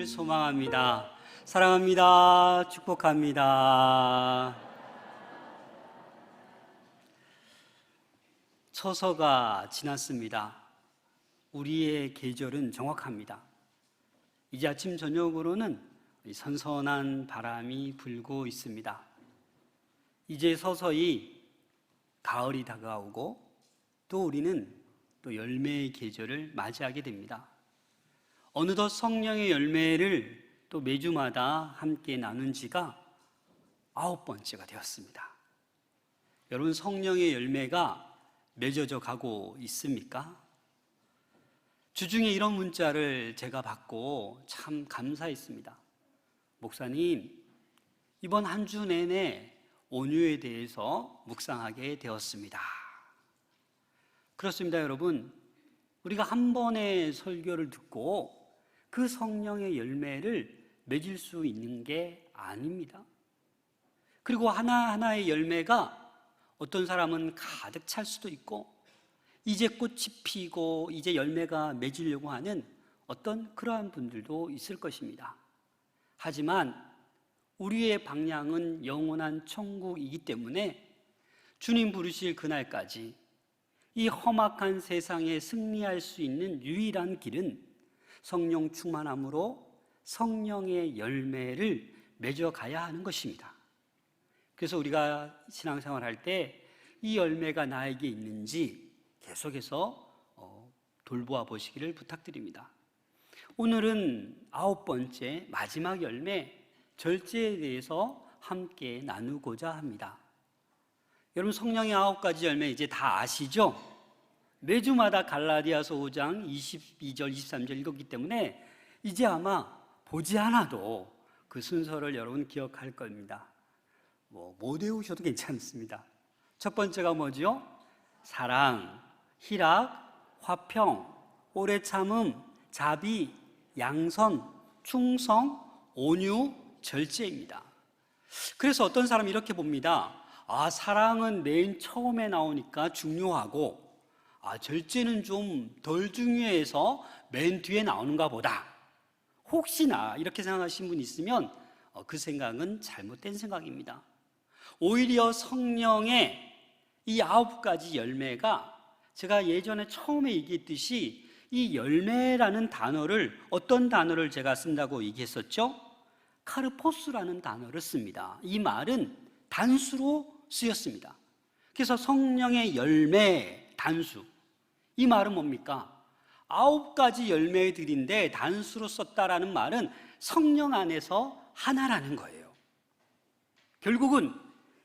오시기를 소망합니다. 사랑합니다. 축복합니다. 처서가 지났습니다. 우리의 계절은 정확합니다. 이제 아침 저녁으로는 선선한 바람이 불고 있습니다. 이제 서서히 가을이 다가오고 또 우리는 또 열매의 계절을 맞이하게 됩니다. 어느덧 성령의 열매를 또 매주마다 함께 나눈 지가 9번째가 되었습니다. 여러분, 성령의 열매가 맺어져 가고 있습니까? 주중에 이런 문자를 제가 받고 참 감사했습니다. 목사님, 이번 한 주 내내 온유에 대해서 묵상하게 되었습니다. 그렇습니다, 여러분. 우리가 한 번의 설교를 듣고 그 성령의 열매를 맺을 수 있는 게 아닙니다. 그리고 하나하나의 열매가 어떤 사람은 가득 찰 수도 있고 이제 꽃이 피고 이제 열매가 맺으려고 하는 어떤 그러한 분들도 있을 것입니다. 하지만 우리의 방향은 영원한 천국이기 때문에 주님 부르실 그날까지 이 험악한 세상에 승리할 수 있는 유일한 길은 성령 충만함으로 성령의 열매를 맺어가야 하는 것입니다. 그래서 우리가 신앙생활 할 때 이 열매가 나에게 있는지 계속해서 돌보아 보시기를 부탁드립니다. 오늘은 9번째 마지막 열매, 절제에 대해서 함께 나누고자 합니다. 여러분, 성령의 9가지 열매 이제 다 아시죠? 매주마다 갈라디아서 5장 22절 23절 읽었기 때문에 이제 아마 보지 않아도 그 순서를 여러분 기억할 겁니다. 못 외우셔도 괜찮습니다. 첫 번째가 뭐죠? 사랑, 희락, 화평, 오래 참음, 자비, 양선, 충성, 온유, 절제입니다. 그래서 어떤 사람이 이렇게 봅니다. 사랑은 맨 처음에 나오니까 중요하고 절제는 좀 덜 중요해서 맨 뒤에 나오는가 보다. 혹시나 이렇게 생각하신 분 있으면 그 생각은 잘못된 생각입니다. 오히려 성령의 이 9가지 열매가 제가 예전에 처음에 얘기했듯이 이 열매라는 단어를, 어떤 단어를 제가 쓴다고 얘기했었죠? 카르포스라는 단어를 씁니다. 이 말은 단수로 쓰였습니다. 그래서 성령의 열매, 단수. 이 말은 뭡니까? 9가지 열매들인데 단수로 썼다라는 말은 성령 안에서 하나라는 거예요. 결국은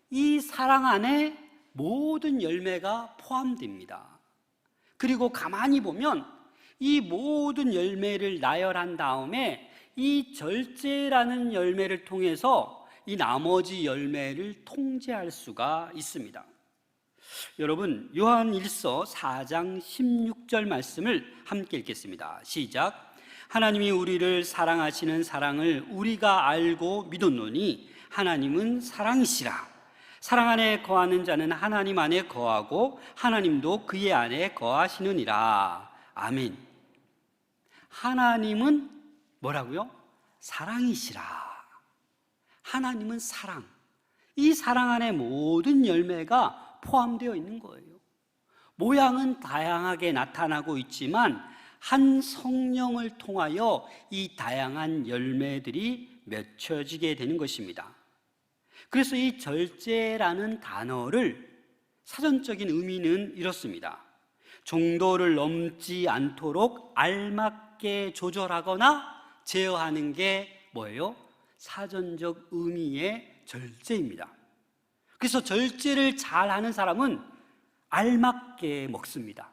이 사랑 안에 모든 열매가 포함됩니다. 그리고 가만히 보면 이 모든 열매를 나열한 다음에 이 절제라는 열매를 통해서 이 나머지 열매를 통제할 수가 있습니다. 여러분, 요한 1서 4장 16절 말씀을 함께 읽겠습니다. 시작. 하나님이 우리를 사랑하시는 사랑을 우리가 알고 믿었노니 하나님은 사랑이시라. 사랑 안에 거하는 자는 하나님 안에 거하고 하나님도 그의 안에 거하시느니라. 아멘. 하나님은 뭐라고요? 사랑이시라. 하나님은 사랑. 이 사랑 안에 모든 열매가 포함되어 있는 거예요. 모양은 다양하게 나타나고 있지만 한 성령을 통하여 이 다양한 열매들이 맺혀지게 되는 것입니다. 그래서 이 절제라는 단어를 사전적인 의미는 이렇습니다. 정도를 넘지 않도록 알맞게 조절하거나 제어하는 게 뭐예요? 사전적 의미의 절제입니다. 그래서 절제를 잘하는 사람은 알맞게 먹습니다.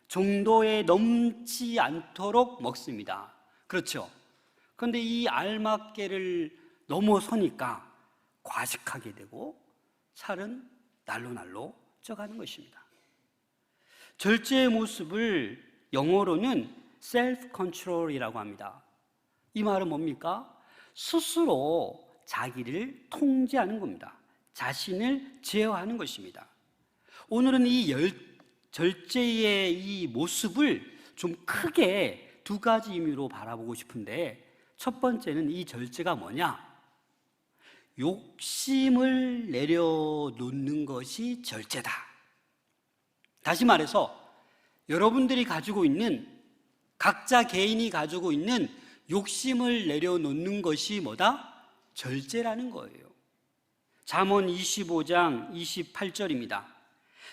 정도에 넘지 않도록 먹습니다. 그렇죠? 그런데 이 알맞게를 넘어서니까 과식하게 되고 살은 날로 쪄가는 것입니다. 절제의 모습을 영어로는 self-control이라고 합니다. 이 말은 뭡니까? 스스로 자기를 통제하는 겁니다. 자신을 제어하는 것입니다. 오늘은 이 절제의 이 모습을 좀 크게 2가지 의미로 바라보고 싶은데, 첫 번째는 이 절제가 뭐냐? 욕심을 내려놓는 것이 절제다. 다시 말해서 여러분들이 가지고 있는, 각자 개인이 가지고 있는 욕심을 내려놓는 것이 뭐다? 절제라는 거예요. 잠언 25장 28절입니다.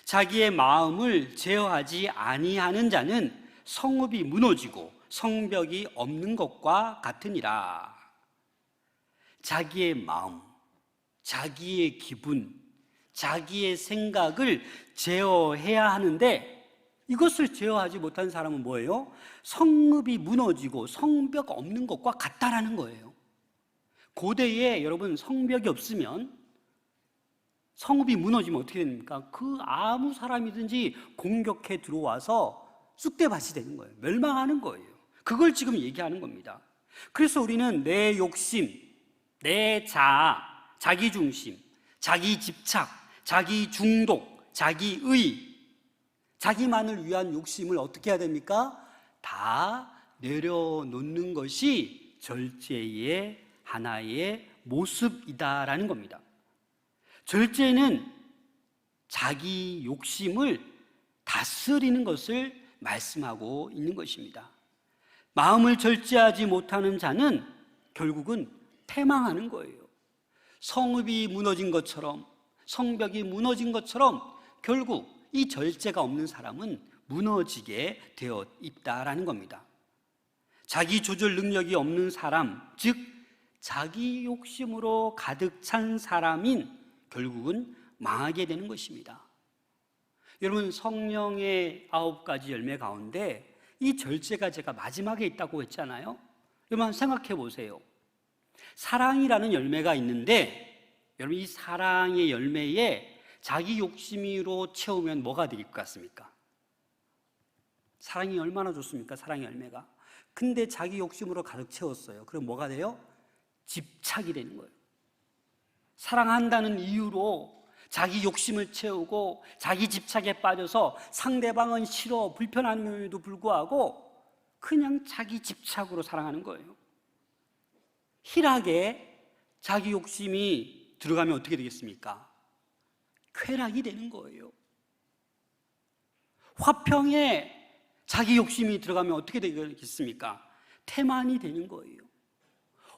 자기의 마음을 제어하지 아니하는 자는 성읍이 무너지고 성벽이 없는 것과 같으니라. 자기의 마음, 자기의 기분, 자기의 생각을 제어해야 하는데 이것을 제어하지 못한 사람은 뭐예요? 성읍이 무너지고 성벽 없는 것과 같다라는 거예요. 고대에 여러분 성벽이 없으면, 성읍이 무너지면 어떻게 됩니까? 그 아무 사람이든지 공격해 들어와서 쑥대밭이 되는 거예요. 멸망하는 거예요. 그걸 지금 얘기하는 겁니다. 그래서 우리는 내 욕심, 내 자아, 자기 중심, 자기 집착, 자기 중독, 자기의, 자기만을 위한 욕심을 어떻게 해야 됩니까? 다 내려놓는 것이 절제의 하나의 모습이다라는 겁니다. 절제는 자기 욕심을 다스리는 것을 말씀하고 있는 것입니다. 마음을 절제하지 못하는 자는 결국은 패망하는 거예요. 성읍이 무너진 것처럼, 성벽이 무너진 것처럼 결국 이 절제가 없는 사람은 무너지게 되어 있다라는 겁니다. 자기 조절 능력이 없는 사람, 즉 자기 욕심으로 가득 찬 사람인 결국은 망하게 되는 것입니다. 여러분, 성령의 9가지 열매 가운데 이 절제가 제가 마지막에 있다고 했잖아요. 여러분 한번 생각해 보세요. 사랑이라는 열매가 있는데 여러분 이 사랑의 열매에 자기 욕심으로 채우면 뭐가 될 것 같습니까? 사랑이 얼마나 좋습니까? 사랑의 열매가. 근데 자기 욕심으로 가득 채웠어요. 그럼 뭐가 돼요? 집착이 되는 거예요. 사랑한다는 이유로 자기 욕심을 채우고 자기 집착에 빠져서 상대방은 싫어, 불편함에도 불구하고 그냥 자기 집착으로 사랑하는 거예요. 희락에 자기 욕심이 들어가면 어떻게 되겠습니까? 쾌락이 되는 거예요. 화평에 자기 욕심이 들어가면 어떻게 되겠습니까? 태만이 되는 거예요.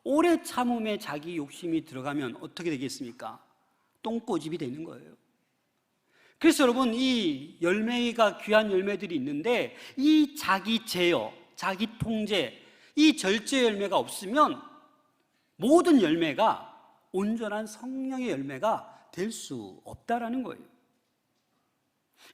오래 참음에 자기 욕심이 들어가면 어떻게 되겠습니까? 똥꼬집이 되는 거예요. 그래서 여러분 이 열매가 귀한 열매들이 있는데 이 자기 제어, 자기 통제, 이 절제 열매가 없으면 모든 열매가 온전한 성령의 열매가 될 수 없다라는 거예요.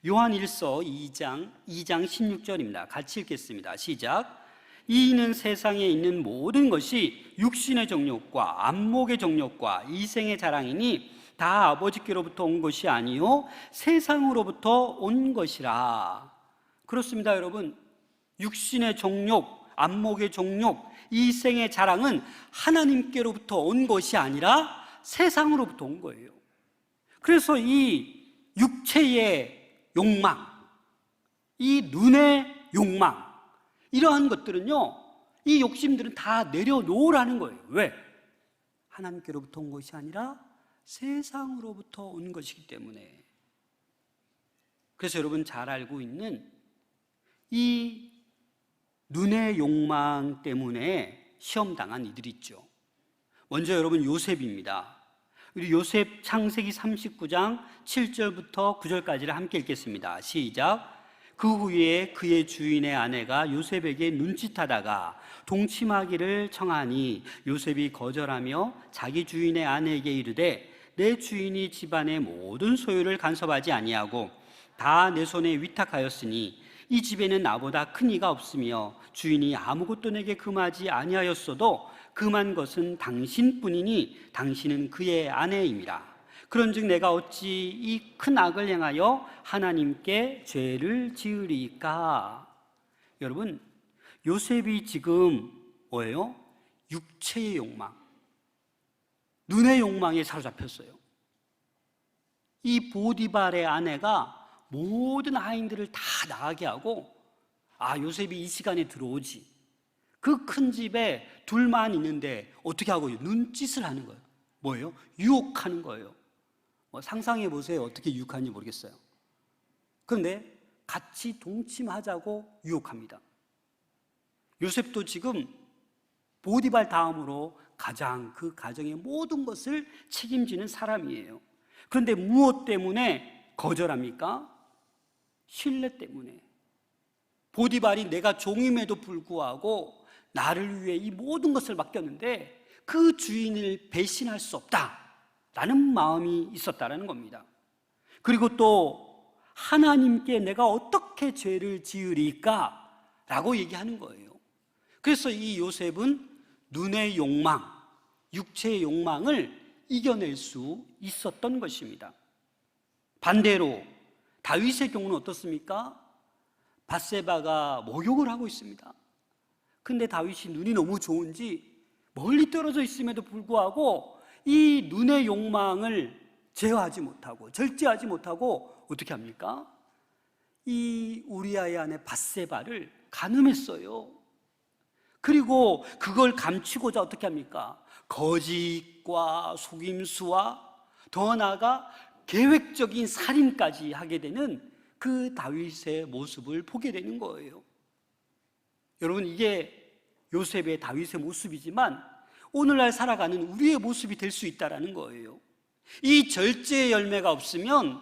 요한 1서 2장 16절입니다. 같이 읽겠습니다. 시작. 이는 세상에 있는 모든 것이 육신의 정욕과 안목의 정욕과 이생의 자랑이니 다 아버지께로부터 온 것이 아니요 세상으로부터 온 것이라. 그렇습니다, 여러분. 육신의 정욕, 안목의 정욕, 이생의 자랑은 하나님께로부터 온 것이 아니라 세상으로부터 온 거예요. 그래서 이 육체의 욕망, 이 눈의 욕망, 이러한 것들은요, 이 욕심들은 다 내려놓으라는 거예요. 왜? 하나님께로부터 온 것이 아니라 세상으로부터 온 것이기 때문에. 그래서 여러분 잘 알고 있는 이 눈의 욕망 때문에 시험당한 이들이 있죠. 먼저 여러분 요셉입니다. 우리 요셉 창세기 39장 7절부터 9절까지를 함께 읽겠습니다. 시작. 그 후에 그의 주인의 아내가 요셉에게 눈짓하다가 동침하기를 청하니 요셉이 거절하며 자기 주인의 아내에게 이르되 내 주인이 집안의 모든 소유를 간섭하지 아니하고 다 내 손에 위탁하였으니 이 집에는 나보다 큰 이가 없으며 주인이 아무것도 내게 금하지 아니하였어도 금한 것은 당신뿐이니 당신은 그의 아내임이라. 그런즉 내가 어찌 이 큰 악을 행하여 하나님께 죄를 지으리까? 여러분, 요셉이 지금 뭐예요? 육체의 욕망, 눈의 욕망에 사로잡혔어요. 이 보디발의 아내가 모든 하인들을 다 나가게 하고, 아, 요셉이 이 시간에 들어오지, 그 큰 집에 둘만 있는데 어떻게 하고 눈짓을 하는 거예요. 뭐예요? 유혹하는 거예요. 상상해 보세요. 어떻게 유혹하는지 모르겠어요. 그런데 같이 동침하자고 유혹합니다. 요셉도 지금 보디발 다음으로 가장 그 가정의 모든 것을 책임지는 사람이에요. 그런데 무엇 때문에 거절합니까? 신뢰 때문에. 보디발이 내가 종임에도 불구하고 나를 위해 이 모든 것을 맡겼는데 그 주인을 배신할 수 없다라는 마음이 있었다라는 겁니다. 그리고 또 하나님께 내가 어떻게 죄를 지으리까라고 얘기하는 거예요. 그래서 이 요셉은 눈의 욕망, 육체의 욕망을 이겨낼 수 있었던 것입니다. 반대로 다윗의 경우는 어떻습니까? 밧세바가 목욕을 하고 있습니다. 근데 다윗이 눈이 너무 좋은지 멀리 떨어져 있음에도 불구하고 이 눈의 욕망을 제어하지 못하고 절제하지 못하고 어떻게 합니까? 이 우리아의 아내 밧세바를 간음했어요. 그리고 그걸 감추고자 어떻게 합니까? 거짓과 속임수와 더 나아가 계획적인 살인까지 하게 되는 그 다윗의 모습을 보게 되는 거예요. 여러분, 이게 요셉의 다윗의 모습이지만 오늘날 살아가는 우리의 모습이 될 수 있다는 거예요. 이 절제의 열매가 없으면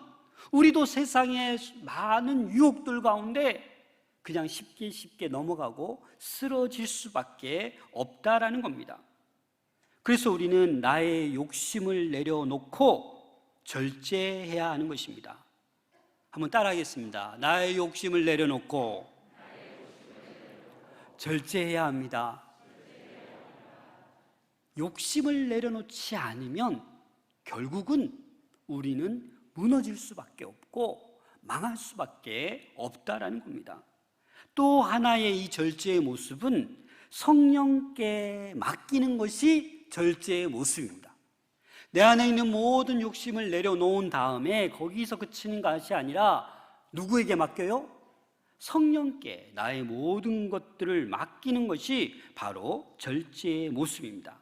우리도 세상의 많은 유혹들 가운데 그냥 쉽게 넘어가고 쓰러질 수밖에 없다라는 겁니다. 그래서 우리는 나의 욕심을 내려놓고 절제해야 하는 것입니다. 한번 따라하겠습니다. 나의 욕심을 내려놓고 절제해야 합니다. 욕심을 내려놓지 않으면 결국은 우리는 무너질 수밖에 없고 망할 수밖에 없다라는 겁니다. 또 하나의 이 절제의 모습은 성령께 맡기는 것이 절제의 모습입니다. 내 안에 있는 모든 욕심을 내려놓은 다음에 거기서 그치는 것이 아니라 누구에게 맡겨요? 성령께 나의 모든 것들을 맡기는 것이 바로 절제의 모습입니다.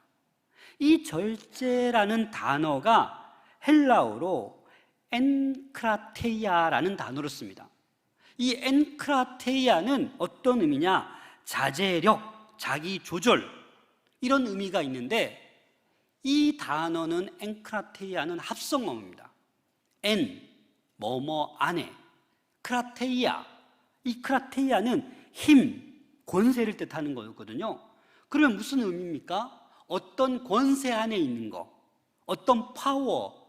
이 절제라는 단어가 헬라어로 엔크라테이아라는 단어를 씁니다. 이 엔크라테이아는 어떤 의미냐? 자제력, 자기 조절, 이런 의미가 있는데 이 단어는 엔크라테이아는 합성어입니다. 엔, 뭐뭐 안에, 크라테이아, 이 크라테이아는 힘, 권세를 뜻하는 거거든요. 그러면 무슨 의미입니까? 어떤 권세 안에 있는 거, 어떤 파워,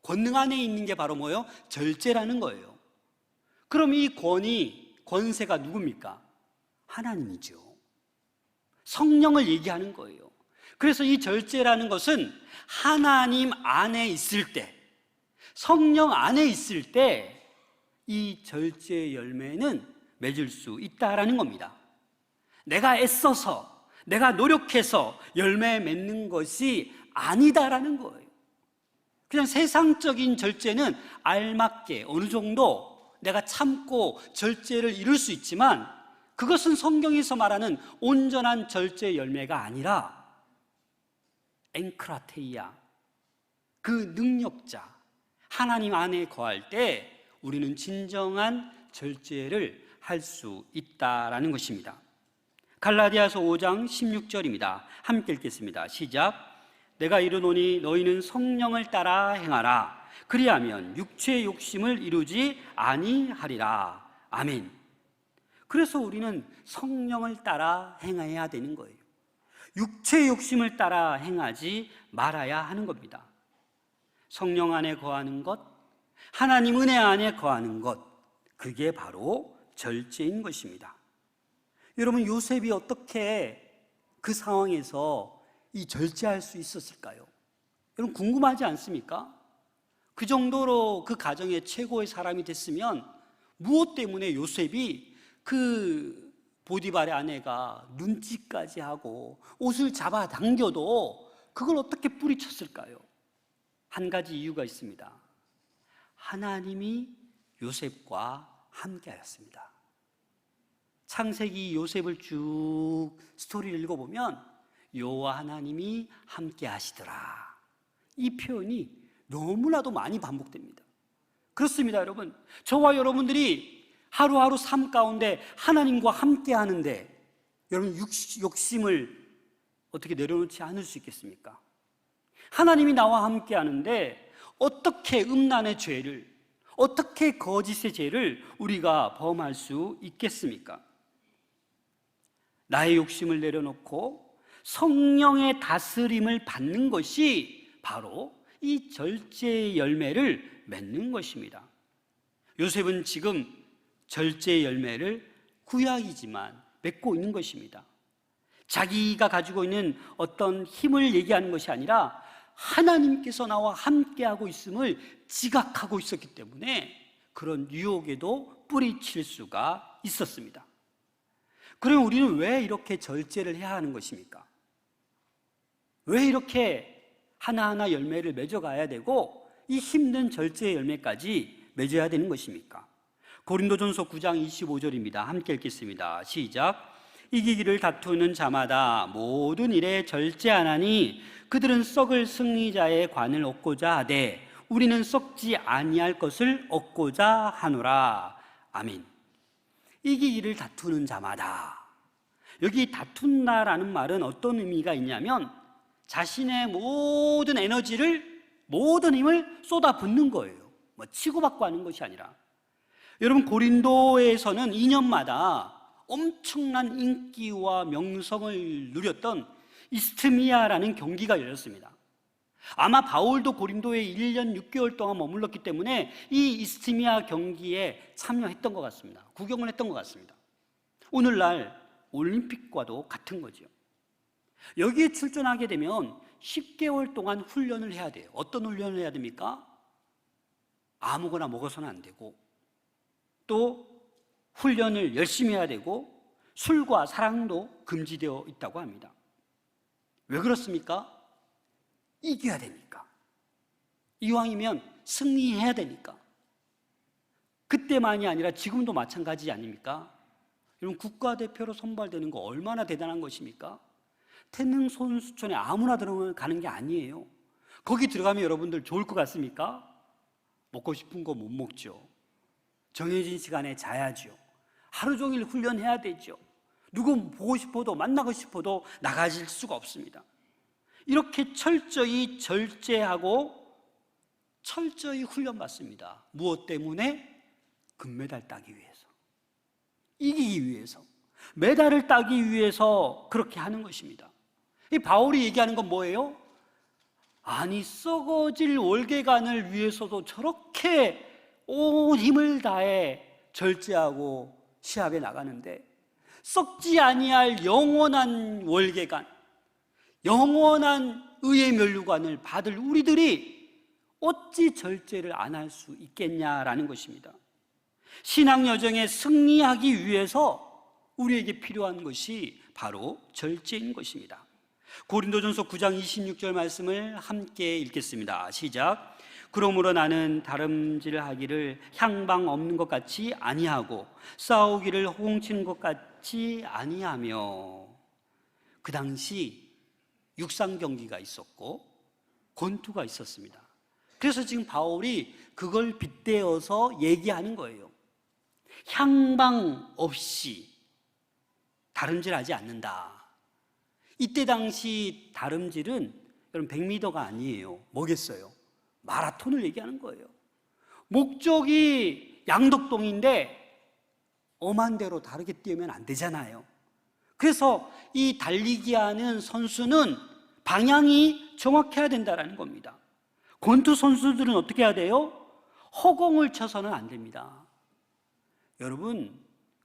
권능 안에 있는 게 바로 뭐예요? 절제라는 거예요. 그럼 이 권세가 누굽니까? 하나님이죠. 성령을 얘기하는 거예요. 그래서 이 절제라는 것은 하나님 안에 있을 때, 성령 안에 있을 때 이 절제의 열매는 맺을 수 있다라는 겁니다. 내가 애써서, 내가 노력해서 열매 맺는 것이 아니다라는 거예요. 그냥 세상적인 절제는 알맞게 어느 정도 내가 참고 절제를 이룰 수 있지만 그것은 성경에서 말하는 온전한 절제의 열매가 아니라 엔크라테이아, 그 능력자 하나님 안에 거할 때 우리는 진정한 절제를 할 수 있다라는 것입니다. 갈라디아서 5장 16절입니다. 함께 읽겠습니다. 시작. 내가 이르노니 너희는 성령을 따라 행하라. 그리하면 육체의 욕심을 이루지 아니하리라. 아멘. 그래서 우리는 성령을 따라 행해야 되는 거예요. 육체의 욕심을 따라 행하지 말아야 하는 겁니다. 성령 안에 거하는 것, 하나님 은혜 안에 거하는 것, 그게 바로 절제인 것입니다. 여러분, 요셉이 어떻게 그 상황에서 이 절제할 수 있었을까요? 여러분, 궁금하지 않습니까? 그 정도로 그 가정의 최고의 사람이 됐으면 무엇 때문에 요셉이 그 보디발의 아내가 눈치까지 하고 옷을 잡아당겨도 그걸 어떻게 뿌리쳤을까요? 한 가지 이유가 있습니다. 하나님이 요셉과 함께 하였습니다. 창세기 요셉을 쭉 스토리를 읽어보면 여호와 하나님이 함께 하시더라, 이 표현이 너무나도 많이 반복됩니다. 그렇습니다, 여러분. 저와 여러분들이 하루하루 삶 가운데 하나님과 함께 하는데 여러분 욕심을 어떻게 내려놓지 않을 수 있겠습니까? 하나님이 나와 함께 하는데 어떻게 음란의 죄를, 어떻게 거짓의 죄를 우리가 범할 수 있겠습니까? 나의 욕심을 내려놓고 성령의 다스림을 받는 것이 바로 이 절제의 열매를 맺는 것입니다. 요셉은 지금 절제의 열매를 구약이지만 맺고 있는 것입니다. 자기가 가지고 있는 어떤 힘을 얘기하는 것이 아니라 하나님께서 나와 함께하고 있음을 지각하고 있었기 때문에 그런 유혹에도 뿌리칠 수가 있었습니다. 그럼 우리는 왜 이렇게 절제를 해야 하는 것입니까? 왜 이렇게 하나하나 열매를 맺어가야 되고 이 힘든 절제의 열매까지 맺어야 되는 것입니까? 고린도전서 9장 25절입니다. 함께 읽겠습니다. 시작. 이기기를 다투는 자마다 모든 일에 절제하나니 그들은 썩을 승리자의 관을 얻고자 하되 우리는 썩지 아니할 것을 얻고자 하노라. 아멘. 이기기를 다투는 자마다, 여기 다툰다라는 말은 어떤 의미가 있냐면 자신의 모든 에너지를, 모든 힘을 쏟아붓는 거예요. 뭐 치고받고 하는 것이 아니라. 여러분, 고린도에서는 2년마다 엄청난 인기와 명성을 누렸던 이스트미아라는 경기가 열렸습니다. 아마 바울도 고린도에 1년 6개월 동안 머물렀기 때문에 이 이스트미아 경기에 참여했던 것 같습니다. 구경을 했던 것 같습니다. 오늘날 올림픽과도 같은 거죠. 여기에 출전하게 되면 10개월 동안 훈련을 해야 돼요. 어떤 훈련을 해야 됩니까? 아무거나 먹어서는 안 되고, 또 훈련을 열심히 해야 되고, 술과 사랑도 금지되어 있다고 합니다. 왜 그렇습니까? 이겨야 되니까. 이왕이면 승리해야 되니까. 그때만이 아니라 지금도 마찬가지 아닙니까? 여러분, 국가대표로 선발되는 거 얼마나 대단한 것입니까? 태능 선수촌에 아무나 들어가는 게 아니에요. 거기 들어가면 여러분들 좋을 것 같습니까? 먹고 싶은 거 못 먹죠. 정해진 시간에 자야죠. 하루 종일 훈련해야 되죠. 누구 보고 싶어도, 만나고 싶어도 나가질 수가 없습니다. 이렇게 철저히 절제하고 철저히 훈련받습니다. 무엇 때문에? 금메달 따기 위해서, 이기기 위해서, 메달을 따기 위해서 그렇게 하는 것입니다. 이 바울이 얘기하는 건 뭐예요? 아니, 썩어질 월계관을 위해서도 저렇게 온 힘을 다해 절제하고 시합에 나가는데, 썩지 아니할 영원한 월계관, 영원한 의의 면류관을 받을 우리들이 어찌 절제를 안 할 수 있겠냐라는 것입니다. 신앙 여정에 승리하기 위해서 우리에게 필요한 것이 바로 절제인 것입니다. 고린도전서 9장 26절 말씀을 함께 읽겠습니다. 시작. 그러므로 나는 다름질을 하기를 향방 없는 것 같이 아니하고 싸우기를 호응치는 것 같이 아니하며. 그 당시 육상 경기가 있었고 권투가 있었습니다. 그래서 지금 바울이 그걸 빗대어서 얘기하는 거예요. 향방 없이 다름질하지 않는다. 이때 당시 다름질은 여러분 100m가 아니에요. 뭐겠어요? 마라톤을 얘기하는 거예요. 목적이 양덕동인데 엄한 대로 다르게 뛰면 안 되잖아요. 그래서 이 달리기 하는 선수는 방향이 정확해야 된다는 겁니다. 권투 선수들은 어떻게 해야 돼요? 허공을 쳐서는 안 됩니다. 여러분,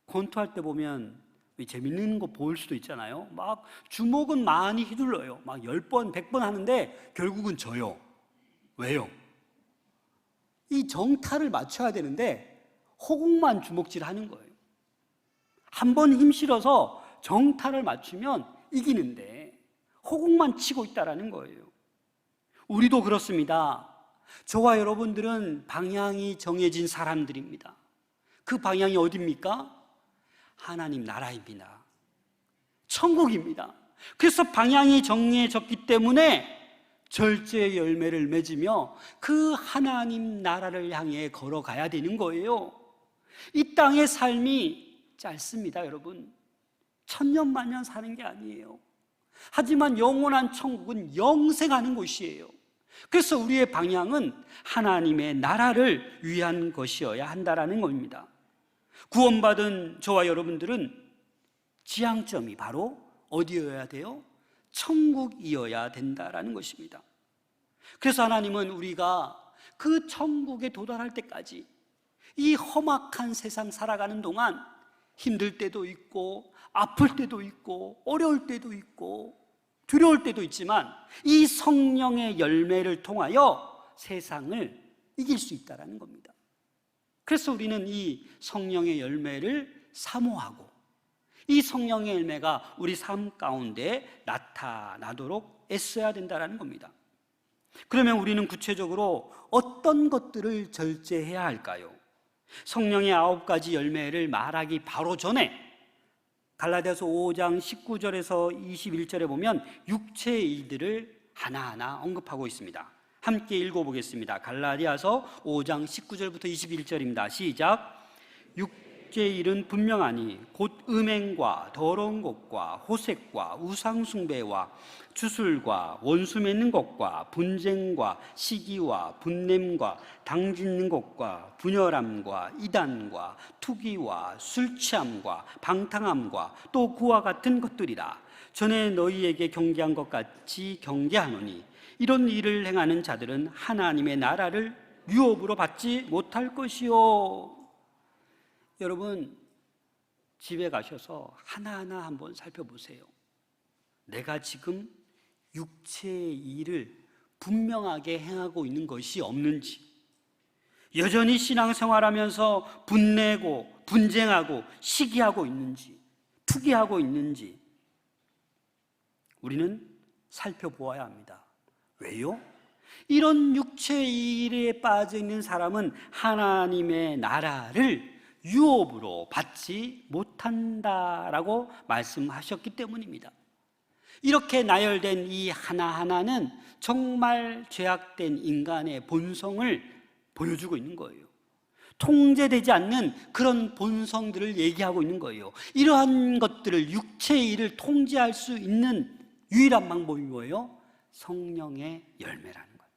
권투할 때 보면 재밌는 거 볼 수도 있잖아요. 막 주먹은 많이 휘둘러요. 막 10번, 100번 하는데 결국은 져요. 왜요? 이 정타를 맞춰야 되는데 허공만 주먹질 하는 거예요. 한 번 힘 실어서 정타를 맞추면 이기는데 허공만 치고 있다라는 거예요. 우리도 그렇습니다. 저와 여러분들은 방향이 정해진 사람들입니다. 그 방향이 어디입니까? 하나님 나라입니다. 천국입니다. 그래서 방향이 정해졌기 때문에 절제의 열매를 맺으며 그 하나님 나라를 향해 걸어가야 되는 거예요. 이 땅의 삶이 짧습니다, 여러분. 천년만년 사는 게 아니에요. 하지만 영원한 천국은 영생하는 곳이에요. 그래서 우리의 방향은 하나님의 나라를 위한 것이어야 한다는 겁니다. 구원받은 저와 여러분들은 지향점이 바로 어디여야 돼요? 천국이어야 된다는 것입니다. 그래서 하나님은 우리가 그 천국에 도달할 때까지 이 험악한 세상 살아가는 동안 힘들 때도 있고 아플 때도 있고 어려울 때도 있고 두려울 때도 있지만 이 성령의 열매를 통하여 세상을 이길 수 있다는 겁니다. 그래서 우리는 이 성령의 열매를 사모하고 이 성령의 열매가 우리 삶 가운데 나타나도록 애써야 된다는 겁니다. 그러면 우리는 구체적으로 어떤 것들을 절제해야 할까요? 성령의 9가지 열매를 말하기 바로 전에 갈라디아서 5장 19절에서 21절에 보면 육체의 일들을 하나하나 언급하고 있습니다. 함께 읽어보겠습니다. 갈라디아서 5장 19절부터 21절입니다. 시작. 육체의 일은 분명하니 곧 음행과 더러운 것과 호색과 우상숭배와 주술과 원수 맺는 것과 분쟁과 시기와 분냄과 당짓는 것과 분열함과 이단과 투기와 술취함과 방탕함과 또 그와 같은 것들이라. 전에 너희에게 경계한 것 같이 경계하노니 이런 일을 행하는 자들은 하나님의 나라를 유업으로 받지 못할 것이요. 여러분, 집에 가셔서 하나하나 한번 살펴보세요. 내가 지금 육체의 일을 분명하게 행하고 있는 것이 없는지, 여전히 신앙생활하면서 분내고 분쟁하고 시기하고 있는지, 투기하고 있는지 우리는 살펴보아야 합니다. 왜요? 이런 육체의 일에 빠져 있는 사람은 하나님의 나라를 유업으로 받지 못한다라고 말씀하셨기 때문입니다. 이렇게 나열된 이 하나하나는 정말 죄악된 인간의 본성을 보여주고 있는 거예요. 통제되지 않는 그런 본성들을 얘기하고 있는 거예요. 이러한 것들을, 육체의 일을 통제할 수 있는 유일한 방법이 뭐예요? 성령의 열매라는 거예요.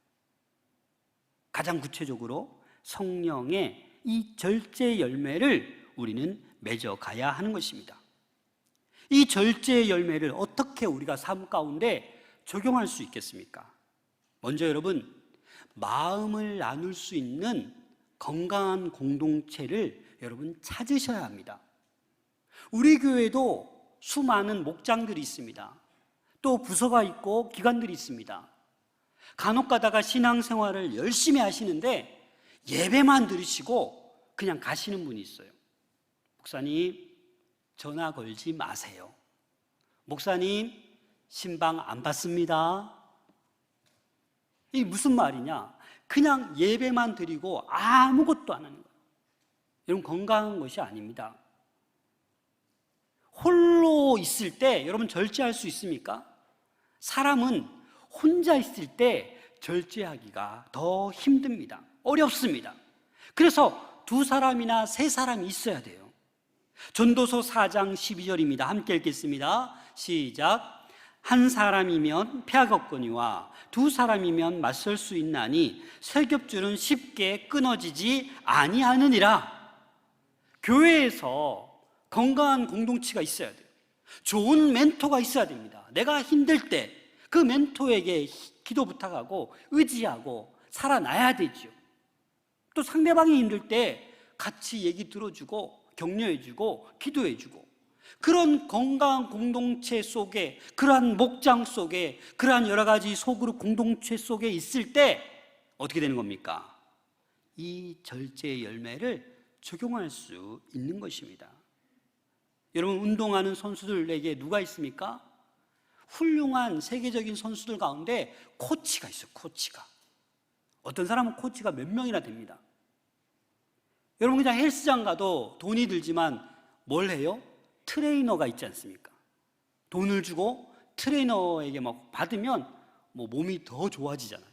가장 구체적으로 성령의 이 절제 열매를 우리는 맺어가야 하는 것입니다. 이 절제의 열매를 어떻게 우리가 삶 가운데 적용할 수 있겠습니까? 먼저 여러분, 마음을 나눌 수 있는 건강한 공동체를 여러분 찾으셔야 합니다. 우리 교회도 수많은 목장들이 있습니다. 또 부서가 있고 기관들이 있습니다. 간혹 가다가 신앙생활을 열심히 하시는데 예배만 들으시고 그냥 가시는 분이 있어요. 목사님, 전화 걸지 마세요. 목사님, 신방 안 받습니다. 이게 무슨 말이냐? 그냥 예배만 드리고 아무것도 안 하는 거예요. 여러분, 건강한 것이 아닙니다. 홀로 있을 때 여러분 절제할 수 있습니까? 사람은 혼자 있을 때 절제하기가 더 힘듭니다. 어렵습니다. 그래서 2사람이나 3사람이 있어야 돼요. 전도서 4장 12절입니다. 함께 읽겠습니다. 시작. 한 사람이면 패하겠거니와 2사람이면 맞설 수 있나니 설겹줄은 쉽게 끊어지지 아니하느니라. 교회에서 건강한 공동체가 있어야 돼요. 좋은 멘토가 있어야 됩니다. 내가 힘들 때 그 멘토에게 기도 부탁하고 의지하고 살아나야 되죠. 또 상대방이 힘들 때 같이 얘기 들어주고 격려해주고 기도해주고, 그런 건강한 공동체 속에, 그러한 목장 속에, 그러한 여러 가지 소그룹 공동체 속에 있을 때 어떻게 되는 겁니까? 이 절제의 열매를 적용할 수 있는 것입니다. 여러분, 운동하는 선수들에게 누가 있습니까? 훌륭한 세계적인 선수들 가운데 코치가 있어요. 코치가. 어떤 사람은 코치가 몇 명이나 됩니다. 여러분, 그냥 헬스장 가도 돈이 들지만 뭘 해요? 트레이너가 있지 않습니까? 돈을 주고 트레이너에게 막 받으면 몸이 더 좋아지잖아요.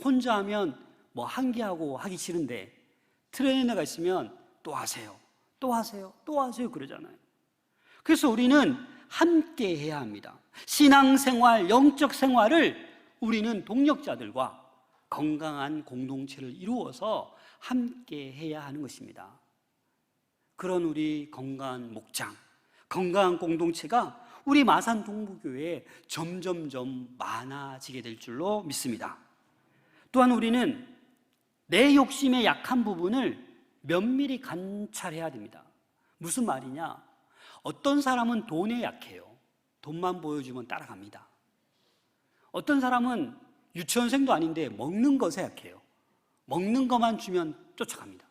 혼자 하면 한 개 하고 하기 싫은데 트레이너가 있으면 또 하세요, 또 하세요, 또 하세요 그러잖아요. 그래서 우리는 함께 해야 합니다. 신앙생활, 영적 생활을 우리는 동역자들과 건강한 공동체를 이루어서 함께 해야 하는 것입니다. 그런 우리 건강한 목장, 건강한 공동체가 우리 마산 동부교회에 점점점 많아지게 될 줄로 믿습니다. 또한 우리는 내 욕심의 약한 부분을 면밀히 관찰해야 됩니다. 무슨 말이냐? 어떤 사람은 돈에 약해요. 돈만 보여주면 따라갑니다. 어떤 사람은 유치원생도 아닌데 먹는 것에 약해요. 먹는 것만 주면 쫓아갑니다.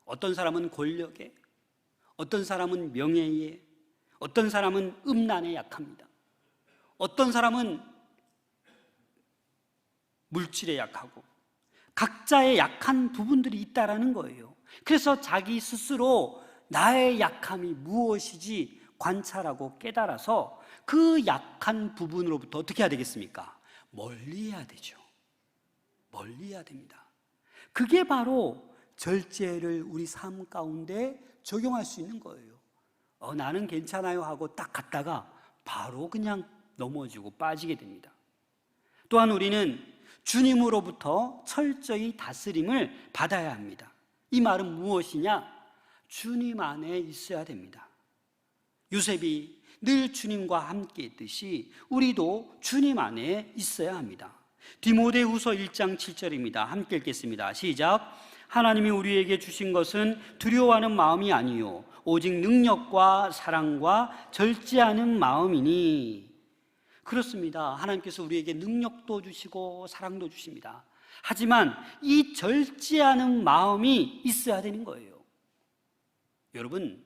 어떤 사람은 권력에, 어떤 사람은 명예에, 어떤 사람은 음란에 약합니다. 어떤 사람은 물질에 약하고, 각자의 약한 부분들이 있다라는 거예요. 그래서 자기 스스로 나의 약함이 무엇이지 관찰하고 깨달아서 그 약한 부분으로부터 어떻게 해야 되겠습니까? 멀리 해야 되죠. 멀리 해야 됩니다. 그게 바로 절제를 우리 삶 가운데 적용할 수 있는 거예요. 나는 괜찮아요 하고 딱 갔다가 바로 그냥 넘어지고 빠지게 됩니다. 또한 우리는 주님으로부터 철저히 다스림을 받아야 합니다. 이 말은 무엇이냐? 주님 안에 있어야 됩니다. 요셉이 늘 주님과 함께 있듯이 우리도 주님 안에 있어야 합니다. 디모데후서 1장 7절입니다. 함께 읽겠습니다. 시작. 하나님이 우리에게 주신 것은 두려워하는 마음이 아니요 오직 능력과 사랑과 절제하는 마음이니. 그렇습니다. 하나님께서 우리에게 능력도 주시고 사랑도 주십니다. 하지만 이 절제하는 마음이 있어야 되는 거예요. 여러분,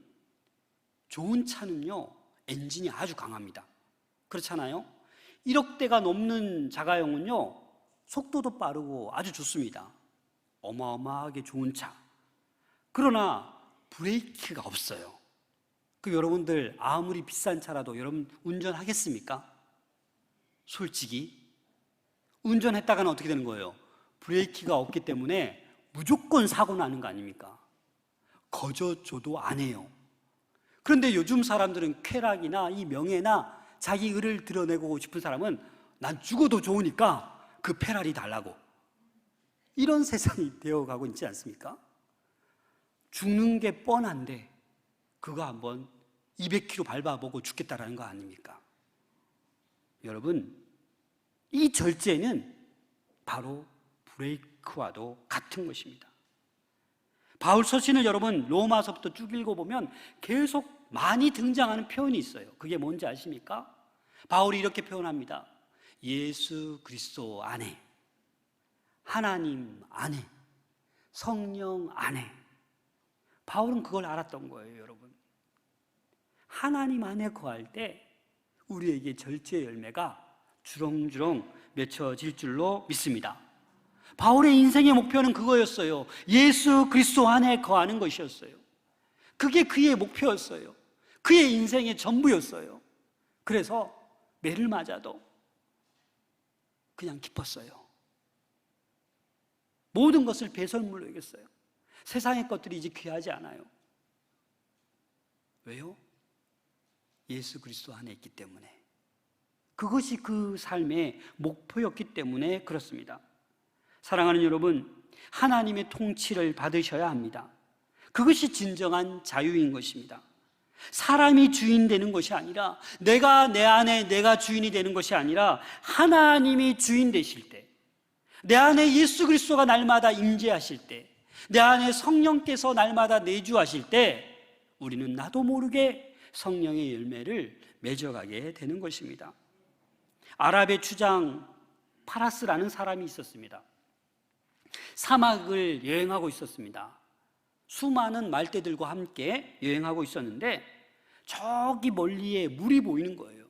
좋은 차는요 엔진이 아주 강합니다. 그렇잖아요? 1억 대가 넘는 자가용은요 속도도 빠르고 아주 좋습니다. 어마어마하게 좋은 차. 그러나 브레이크가 없어요. 여러분들 아무리 비싼 차라도 여러분 운전하겠습니까? 솔직히 운전했다가는 어떻게 되는 거예요? 브레이크가 없기 때문에 무조건 사고 나는 거 아닙니까? 거저 줘도 안 해요. 그런데 요즘 사람들은 쾌락이나 이 명예나 자기 의를 드러내고 싶은 사람은 난 죽어도 좋으니까 그 페라리 달라고, 이런 세상이 되어가고 있지 않습니까? 죽는 게 뻔한데 그거 한번 200km 밟아보고 죽겠다라는 거 아닙니까? 여러분, 이 절제는 바로 브레이크와도 같은 것입니다. 바울 서신을 여러분 로마서부터 쭉 읽어보면 계속 많이 등장하는 표현이 있어요. 그게 뭔지 아십니까? 바울이 이렇게 표현합니다. 예수 그리스도 안에, 하나님 안에, 성령 안에. 바울은 그걸 알았던 거예요, 여러분. 하나님 안에 거할 때 우리에게 절제의 열매가 주렁주렁 맺혀질 줄로 믿습니다. 바울의 인생의 목표는 그거였어요. 예수 그리스도 안에 거하는 것이었어요. 그게 그의 목표였어요. 그의 인생의 전부였어요. 그래서 매를 맞아도 그냥 기뻤어요. 모든 것을 배설물로 여겼어요. 세상의 것들이 이제 귀하지 않아요. 왜요? 예수 그리스도 안에 있기 때문에. 그것이 그 삶의 목표였기 때문에 그렇습니다. 사랑하는 여러분, 하나님의 통치를 받으셔야 합니다. 그것이 진정한 자유인 것입니다. 사람이 주인 되는 것이 아니라, 내가 내 안에 내가 주인이 되는 것이 아니라 하나님이 주인 되실 때, 내 안에 예수 그리스도가 날마다 임재하실 때, 내 안에 성령께서 날마다 내주하실 때 우리는 나도 모르게 성령의 열매를 맺어가게 되는 것입니다. 아랍의 추장 파라스라는 사람이 있었습니다. 사막을 여행하고 있었습니다. 수많은 말떼들과 함께 여행하고 있었는데 저기 멀리에 물이 보이는 거예요.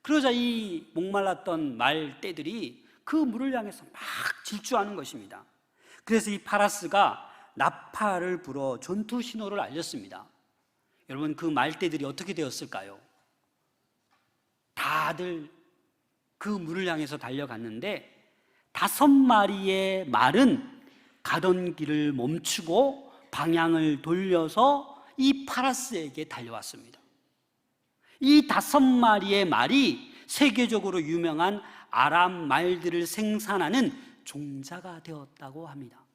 그러자 이 목말랐던 말떼들이 그 물을 향해서 막 질주하는 것입니다. 그래서 이 파라스가 나팔을 불어 전투 신호를 알렸습니다. 여러분, 그 말대들이 어떻게 되었을까요? 다들 그 물을 향해서 달려갔는데 5마리의 말은 가던 길을 멈추고 방향을 돌려서 이 파라스에게 달려왔습니다. 이 5마리의 말이 세계적으로 유명한 아람 말들을 생산하는 종자가 되었다고 합니다.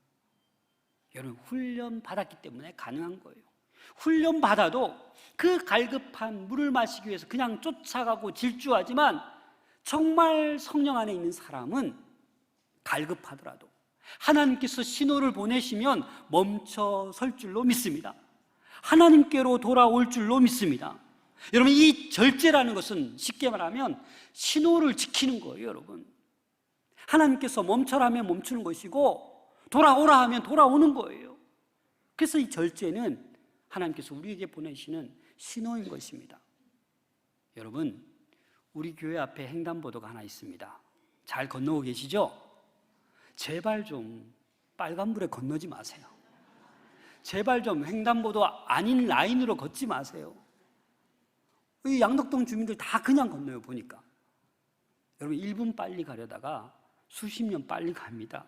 여러분, 훈련 받았기 때문에 가능한 거예요. 훈련 받아도 그 갈급한 물을 마시기 위해서 그냥 쫓아가고 질주하지만, 정말 성령 안에 있는 사람은 갈급하더라도 하나님께서 신호를 보내시면 멈춰 설 줄로 믿습니다. 하나님께로 돌아올 줄로 믿습니다. 여러분, 이 절제라는 것은 쉽게 말하면 신호를 지키는 거예요. 여러분, 하나님께서 멈춰라면 멈추는 것이고 돌아오라 하면 돌아오는 거예요. 그래서 이 절제는 하나님께서 우리에게 보내시는 신호인 것입니다. 여러분, 우리 교회 앞에 횡단보도가 하나 있습니다. 잘 건너고 계시죠? 제발 좀 빨간불에 건너지 마세요. 제발 좀 횡단보도 아닌 라인으로 걷지 마세요. 이 양덕동 주민들 다 그냥 건너요. 보니까 여러분, 1분 빨리 가려다가 수십 년 빨리 갑니다.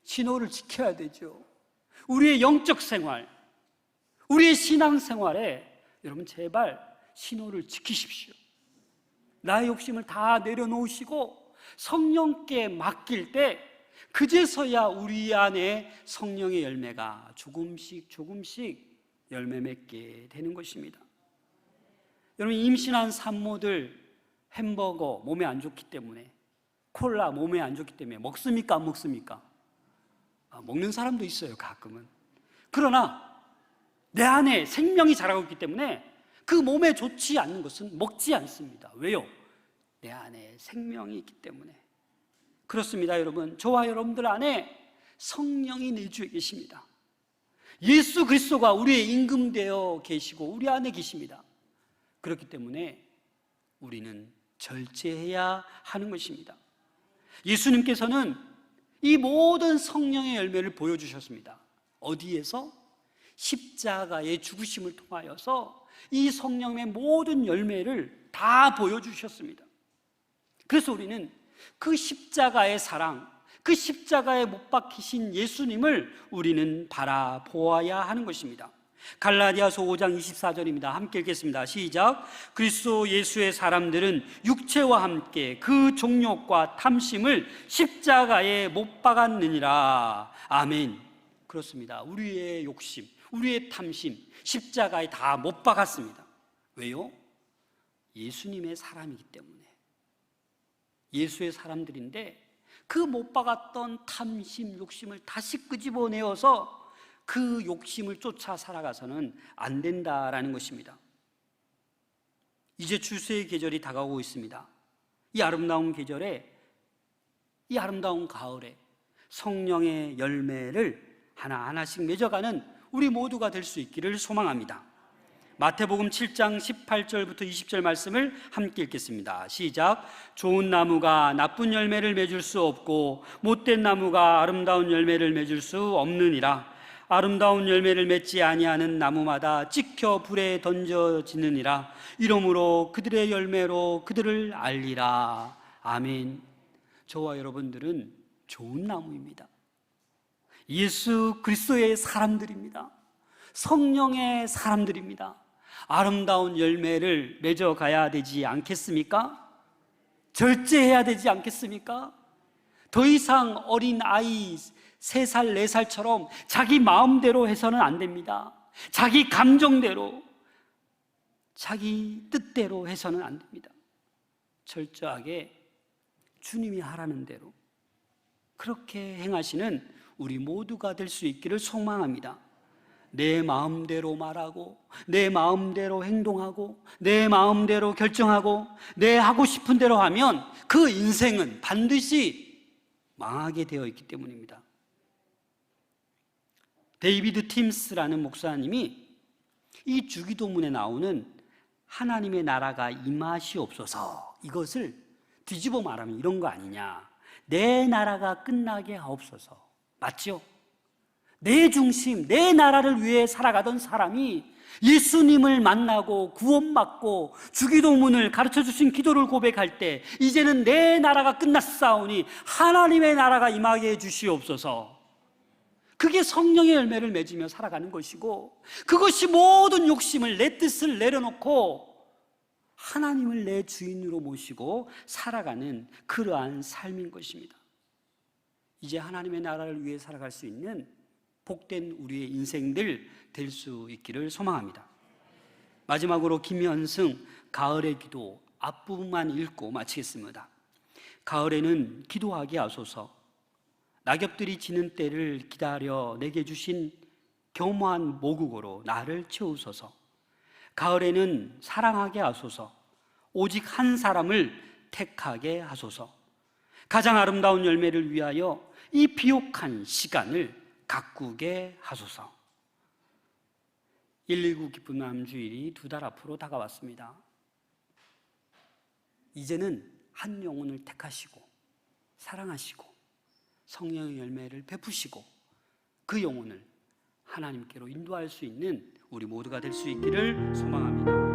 신호를 지켜야 되죠. 우리의 영적 생활, 우리의 신앙 생활에 여러분, 제발 신호를 지키십시오. 나의 욕심을 다 내려놓으시고 성령께 맡길 때 그제서야 우리 안에 성령의 열매가 조금씩 열매 맺게 되는 것입니다. 여러분, 임신한 산모들 햄버거 몸에 안 좋기 때문에, 콜라 몸에 안 좋기 때문에 먹습니까? 안 먹습니까? 먹는 사람도 있어요, 가끔은. 그러나 내 안에 생명이 자라고 있기 때문에 그 몸에 좋지 않는 것은 먹지 않습니다. 왜요? 내 안에 생명이 있기 때문에. 그렇습니다. 여러분, 저와 여러분들 안에 성령이 내주에 계십니다. 예수 그리스도가 우리의 임금되어 계시고 우리 안에 계십니다. 그렇기 때문에 우리는 절제해야 하는 것입니다. 예수님께서는 이 모든 성령의 열매를 보여주셨습니다. 어디에서? 십자가의 죽으심을 통하여서 이 성령의 모든 열매를 다 보여주셨습니다. 그래서 우리는 그 십자가의 사랑, 그 십자가에 못 박히신 예수님을 우리는 바라보아야 하는 것입니다. 갈라디아서 5장 24절입니다. 함께 읽겠습니다. 시작. 그리스도 예수의 사람들은 육체와 함께 그 종욕과 탐심을 십자가에 못 박았느니라. 아멘. 그렇습니다. 우리의 욕심, 우리의 탐심 십자가에 다 못 박았습니다. 왜요? 예수님의 사람이기 때문에. 예수의 사람들인데 그 못 박았던 탐심, 욕심을 다시 끄집어내어서 그 욕심을 쫓아 살아가서는 안 된다라는 것입니다. 이제 추수의 계절이 다가오고 있습니다. 이 아름다운 계절에, 이 아름다운 가을에 성령의 열매를 하나하나씩 맺어가는 우리 모두가 될 수 있기를 소망합니다. 마태복음 7장 18절부터 20절 말씀을 함께 읽겠습니다. 시작. 좋은 나무가 나쁜 열매를 맺을 수 없고 못된 나무가 아름다운 열매를 맺을 수 없느니라. 아름다운 열매를 맺지 아니하는 나무마다 찍혀 불에 던져지느니라. 이러므로 그들의 열매로 그들을 알리라. 아멘. 저와 여러분들은 좋은 나무입니다. 예수 그리스도의 사람들입니다. 성령의 사람들입니다. 아름다운 열매를 맺어가야 되지 않겠습니까? 절제해야 되지 않겠습니까? 더 이상 어린 아이 3살, 4살처럼 자기 마음대로 해서는 안 됩니다. 자기 감정대로, 자기 뜻대로 해서는 안 됩니다. 철저하게 주님이 하라는 대로 그렇게 행하시는 우리 모두가 될 수 있기를 소망합니다. 내 마음대로 말하고, 내 마음대로 행동하고, 내 마음대로 결정하고, 내 하고 싶은 대로 하면 그 인생은 반드시 망하게 되어 있기 때문입니다. 데이비드 팀스라는 목사님이 이 주기도문에 나오는 하나님의 나라가 임하시옵소서, 이것을 뒤집어 말하면 이런 거 아니냐. 내 나라가 끝나게 하옵소서. 맞죠? 내 중심, 내 나라를 위해 살아가던 사람이 예수님을 만나고 구원받고 주기도문을 가르쳐 주신 기도를 고백할 때 이제는 내 나라가 끝났사오니 하나님의 나라가 임하게 해주시옵소서. 그게 성령의 열매를 맺으며 살아가는 것이고, 그것이 모든 욕심을, 내 뜻을 내려놓고 하나님을 내 주인으로 모시고 살아가는 그러한 삶인 것입니다. 이제 하나님의 나라를 위해 살아갈 수 있는 복된 우리의 인생들 될 수 있기를 소망합니다. 마지막으로 김현승 가을의 기도 앞부분만 읽고 마치겠습니다. 가을에는 기도하게 하소서. 낙엽들이 지는 때를 기다려 내게 주신 교모한 모국으로 나를 채우소서. 가을에는 사랑하게 하소서. 오직 한 사람을 택하게 하소서. 가장 아름다운 열매를 위하여 이 비옥한 시간을 가꾸게 하소서. 119 기쁜 마음 주일이 2달 앞으로 다가왔습니다. 이제는 한 영혼을 택하시고 사랑하시고 성령의 열매를 베푸시고 그 영혼을 하나님께로 인도할 수 있는 우리 모두가 될 수 있기를 소망합니다.